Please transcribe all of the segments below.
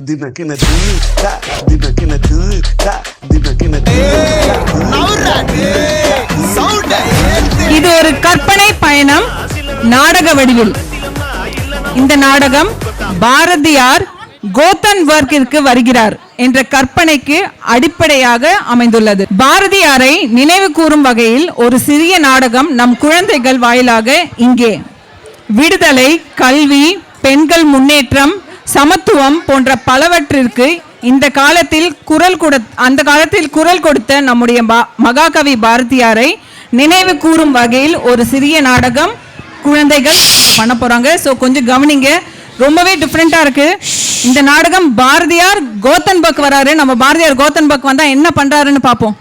இது ஒரு கற்பனை பயணம் நாடக வடிவில். இந்த நாடகம் பாரதியார் கோத்தன்பர்க்கிற்கு வருகிறார் என்ற கற்பனைக்கு அடிப்படையாக அமைந்துள்ளது. பாரதியாரை நினைவு கூறும் வகையில் ஒரு சிறிய நாடகம் நம் குழந்தைகள் வாயிலாக இங்கே. விடுதலை, கல்வி, பெண்கள் முன்னேற்றம், சமத்துவம் போன்ற பலவற்றிற்கு அந்த காலத்தில் குரல் கொடுத்த நம்முடைய மகாகவி பாரதியாரை நினைவு கூறும் வகையில் ஒரு சிறிய நாடகம் குழந்தைகள் பண்ண போறாங்க. ஸோ கொஞ்சம் கவனிங்க, ரொம்பவே டிஃப்ரெண்டா இருக்கு இந்த நாடகம். பாரதியார் கோத்தன்பர்க் வராரு. நம்ம பாரதியார் கோத்தன்பர்க் வந்தா என்ன பண்றாருன்னு பார்ப்போம்.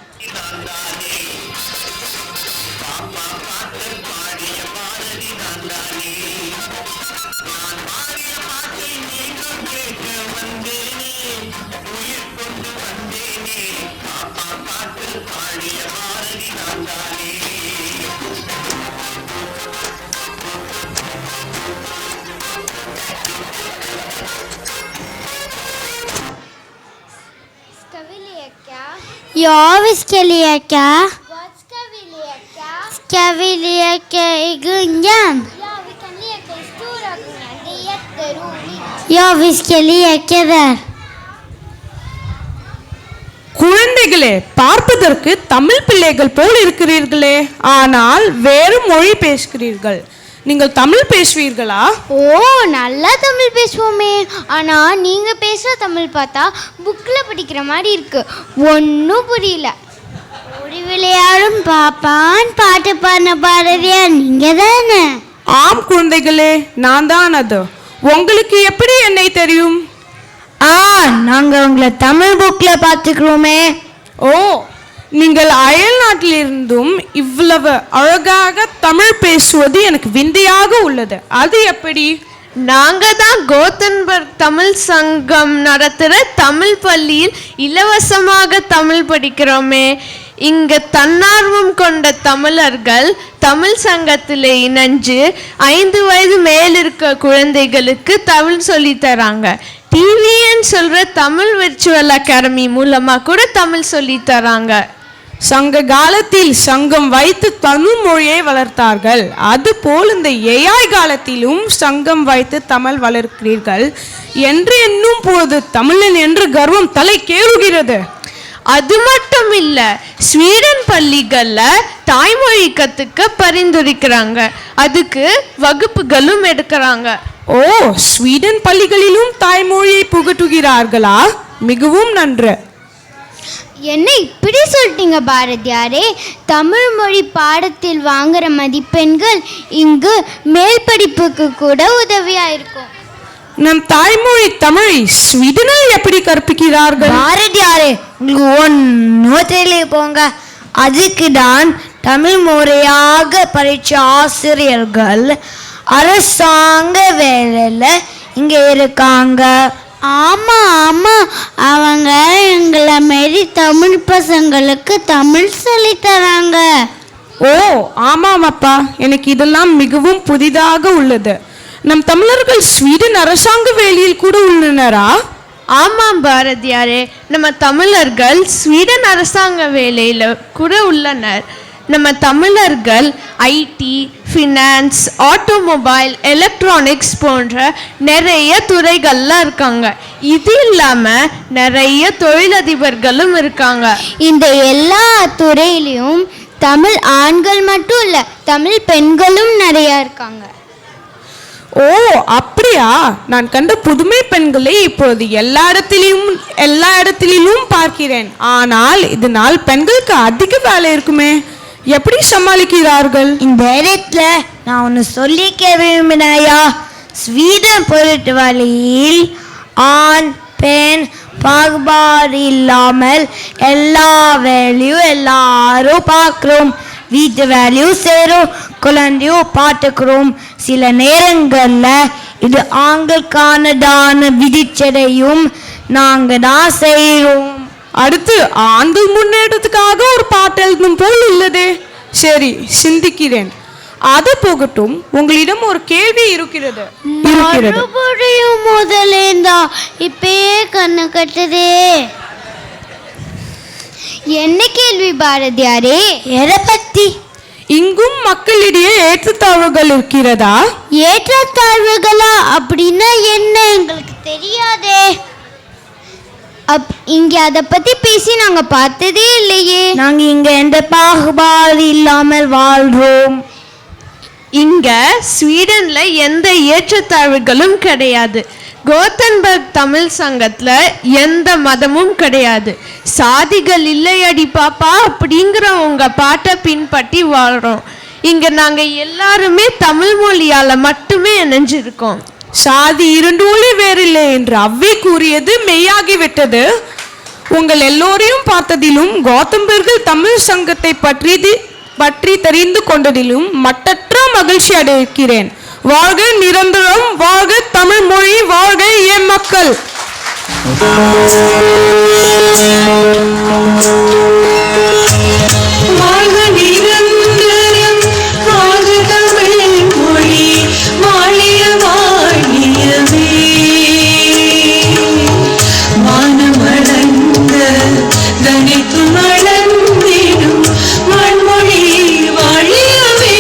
Jag ska leka. Vad ska vi leka? Ska vi leka i gungan? Ja, vi kan leka i stora gungan. Det är jätteroligt. Ja, vi ska leka där. குழந்தைகளே, பார்ப்பதற்கு தமிழ் பிள்ளைகள் போல் இருக்கிறீர்களே, ஆனால் வேறு மொழி பேசுகிறீர்கள். நீங்கள் தமிழ் பேசுவீர்களா? ஓ, நல்லா தமிழ் பேசுவோமே. ஆனால் நீங்கள் பேசுகிற தமிழ் பார்த்தா புக்கில் படிக்கிற மாதிரி இருக்கு, ஒன்றும் புரியல. ஓடி விளையாடும் பாப்பான் பாட்டு பாடின பாரதியார் நீங்கள் தானே? ஆம் குழந்தைகளே, நான் தான் அது. உங்களுக்கு எப்படி என்னை தெரியும்? நாங்கள் உங்களை தமிழ் புக்கில் பார்த்துக்கிறோமே. ஓ, நீங்கள் அயல் நாட்டிலிருந்தும் இவ்வளவு அழகாக தமிழ் பேசுவது எனக்கு விந்தையாக உள்ளது. அது எப்படி? நாங்க தான் கோத்தன்பர்க் தமிழ் சங்கம் நடத்துகிற தமிழ் பள்ளியில் இலவசமாக தமிழ் படிக்கிறோமே. இங்க தன்னார்வம் கொண்ட தமிழர்கள் தமிழ் சங்கத்தில் இணைஞ்சு 5 வயது மேல் இருக்க குழந்தைகளுக்கு தமிழ் சொல்லி தராங்க. டிவின்னு சொல்ற தமிழ் விர்ச்சுவல் அகாடமி மூலமா கூட தமிழ் சொல்லி தராங்க. சங்க காலத்தில் சங்கம் வைத்து தமிழ் மொழியை வளர்த்தார்கள். அதுபோல் இந்த ஏஐ காலத்திலும் சங்கம் வைத்து தமிழ் வளர்க்கிறீர்கள் என்று எண்ணும் போது தமிழன் என்று கர்வம் தலைக்கேறுகிறது. அது மட்டும் இல்ல, ஸ்வீடன் பள்ளிகள்ல தாய்மொழி கத்துக்க பரிந்துரைக்கிறாங்க. அதுக்கு வகுப்புகளும் எடுக்கிறாங்க. ஓ, ஸ்வீடன் பள்ளிகளிலும் தாய்மொழியை புகட்டுகிறார்களா? மிகவும் நன்று. என்ன இப்படி சொல்லிட்டீங்க பாரதியாரே? தமிழ் மொழி பாடத்தில் வாங்குற மதிப்பெண்கள் இங்கு மேல் படிப்புக்கு கூட உதவியா இருக்கும். நம் தாய்மொழி தமிழை ஸ்வீடனில் எப்படி கற்பிக்கிறார்கள்? பாரதியாரே, உங்களுக்கு ஒன்றும் தெரியல போங்க. அதுக்கு தான் தமிழ் முறையாக பரீட்சை ஆசிரியர்கள் அரசாங்க வேலையில இங்க இருக்காங்க. ஆமா ஆமா, அவங்க எங்களை மாரி தமிழ் பசங்களுக்கு தமிழ் சொல்லி தராங்க. ஓ ஆமாம் அப்பா, எனக்கு இதெல்லாம் மிகவும் புதிதாக உள்ளது. நம் தமிழர்கள் ஸ்வீடன் அரசாங்க வேலையில் கூட உள்ளனரா? ஆமாம் பாரதியாரே, நம்ம தமிழர்கள் ஸ்வீடன் அரசாங்க வேலையில் கூட உள்ளனர். நம்ம தமிழர்கள் ஐடி, ஃபினான்ஸ், ஆட்டோமொபைல், எலக்ட்ரானிக்ஸ் போன்ற நிறைய துறைகள்லாம் இருக்காங்க. இது இல்லாமல் நிறைய தொழிலதிபர்களும் இருக்காங்க. இந்த எல்லா துறையிலையும் தமிழ் ஆண்கள் மட்டும் இல்லை, தமிழ் பெண்களும் நிறையா இருக்காங்க. ஓ அப்படியா? நான் கண்ட புதுமை பெண்களை இப்போது எல்லா இடத்திலும் பார்க்கிறேன். ஆனால் இதனால் பெண்களுக்கு அதிக வேலை இருக்குமே, எப்படி சமாளிக்கிறார்கள்? இந்த இடத்துல நான் ஒன்று சொல்லிக்க விரும்பினாயா? ஸ்வீடன் பொருட்டு வழியில் ஆண் பெண் பாகுபாடு இல்லாமல் எல்லா வேலையும் எல்லாரும் பார்க்குறோம். வீட்டு வேலையும் சேரும், குழந்தையும் பார்த்துக்கிறோம். சில நேரங்களில் இது ஆண்களுக்கானதான விதிச்சடையும் நாங்கள் தான் செய்கிறோம். அடுத்து ஆண்கள் முன்னேற்றத்துக்காக ஒரு பாட்டு எழுதும் போல் உள்ளதே. சரி, சிந்திக்கிறேன். அது போகட்டும், உங்களிடம் ஒரு கேள்வி இருக்கிறது. மறுபடியும் முதலேந்தா இப்பயே கண்ணு கட்டுதே. என்ன கேள்வி பாரதியாரே? எதை பத்தி? இங்கும் மக்களிடையே ஏற்றத்தாழ்வுகள் இருக்கிறதா? ஏற்றத்தாழ்வுகளா? அப்படின்னா என்ன? எங்களுக்கு தெரியாதே. இங்க அதை பத்தி பேசி நாங்க பார்த்ததே இல்லையே. நாங்க இங்க எந்த பாகுபாடு இல்லாமல் வாழ்றோம். இங்க ஸ்வீடன்ல எந்த ஏற்றத்தாழ்வுகளும் கிடையாது. கோத்தன்பர்க் தமிழ் சங்கத்துல எந்த மதமும் கிடையாது. சாதிகள் இல்லையடி பாப்பா அப்படிங்கிற உங்க பாட்டை பின்பற்றி வாழ்றோம். இங்க நாங்க எல்லாருமே தமிழ் மொழியால மட்டுமே இணைஞ்சிருக்கோம். சாதி இருண்டோழி வேறில்லை என்று அவ்வை கூறியது மெய்யாகிவிட்டது. உங்கள் எல்லோரையும் பார்த்ததிலும் கோத்தம்பர்கள் தமிழ் சங்கத்தை பற்றி தெரிந்து கொண்டதிலும் மட்டற்ற மகிழ்ச்சி அடைகிறேன். வாழ்க நிரந்தரம், வாழ்க தமிழ் மொழி, வாழ்க என் மக்கள். வாழ்க நிரந்தரம், வாழ்க தமிழ் மொழி, வாழிய வாழியவே. வானமளந்த தனித்து மளந்திடும் வான்மொழி வாழியவே.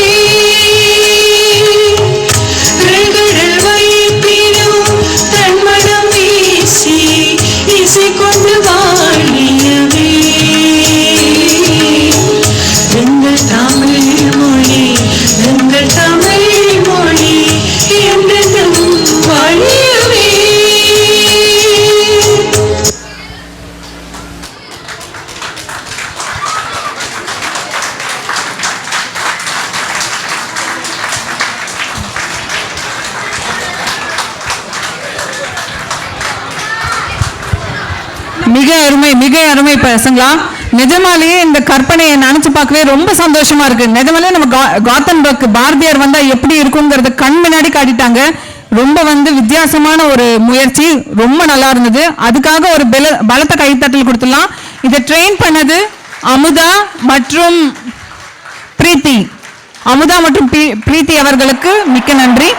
கடல் வைப்பினும் தன்மனம் வீசி இசை கொண்டு வாழியவே. எங்கள் தமிழ் மொழி, எங்கள் தமிழ் மொழி என்றும் வாழியவே. மிக அருமை பசங்களா. நிஜமாலேயே இந்த கற்பனையை நினைச்சு பார்க்கவே ரொம்ப சந்தோஷமா இருக்கு. நிஜமாலே நம்ம கோத்தன்பர்க் பாரதியார் வந்தா எப்படி இருக்குங்கிறத கண் முன்னாடி காட்டிட்டாங்க. ரொம்ப வித்தியாசமான ஒரு முயற்சி, ரொம்ப நல்லா இருந்தது. அதுக்காக ஒரு பலத்த கைத்தட்டல் கொடுத்துடலாம். இதை ட்ரெயின் பண்ணது அமுதா மற்றும் பிரீத்தி. அமுதா மற்றும் பிரீத்தி அவர்களுக்கு மிக்க நன்றி.